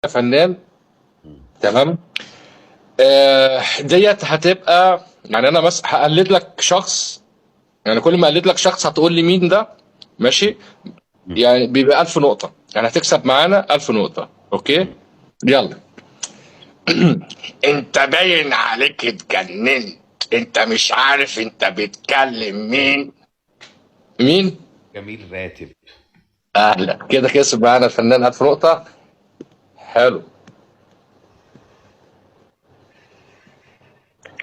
فنان. تمام. ديت هتبقى يعني انا بس هقلد لك شخص. يعني كل ما اقلد لك شخص هتقول لي مين ده. ماشي. يعني بيبقى 1000 نقطة، يعني هتكسب معانا 1000 نقطة. اوكي. يلا. انت باين عليك اتجننت، انت مش عارف انت بتكلم مين. مين؟ جميل راتب. اهلا كده كسب معانا الفنان 1000 نقطة. حلو.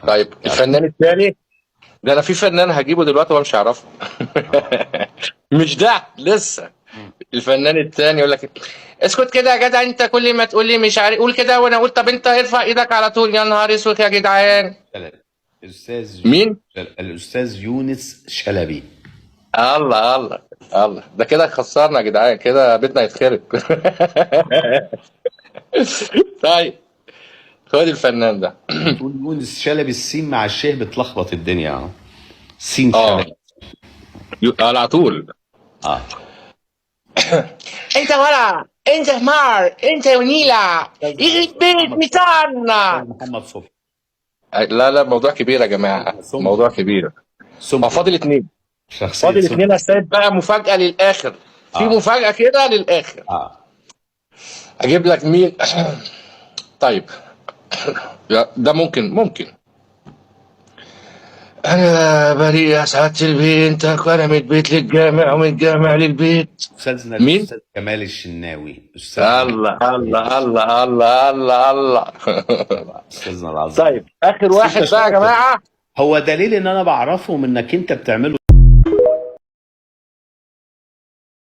طيب الفنان الثاني ده انا في فنان هجيبه دلوقتي ومش هعرفه. مش ده لسه. الفنان الثاني يقول لك اسكت كده يا جدع، انت كل ما تقول لي مش عارف قول كده وانا اقول طب انت ارفع ايدك على طول. يا نهار اسود يا جدعان. الاستاذ مين؟ الاستاذ يونس شلبي. الله الله الله، ده كده خسرنا يا جدعان، كده بيتنا يتخرب. طيب خد الفنان ده. بتقول يونس شلبي، السين مع الشيه بتلخبط الدنيا اهو. سين اه شلبي. على طول. اه انت ورا، انت حمار، انت ونيلة يخرب بيت مثالنا. محمد صبحي. لا لا، موضوع كبير يا جماعة، موضوع كبير. هو سمك. فاضل اتنين. شخصية فاضل اتنين يا سمك. سيد بقى، مفاجأة للآخر. في اه مفاجأة كده للآخر. اه أجيب لك مين؟ طيب. ده ممكن. أنا بريء يا سعادة البنت، أنا من البيت للجامع ومن الجامع للبيت. استاذنا مين؟ الاستاذ كمال الشناوي، استاذنا الله الله الله الله الله الله. استاذنا العظيم. طيب آخر بس انت واحد بقى يا شاطر. جماعة. هو دليل ان انا بعرفهم انك انت بتعمله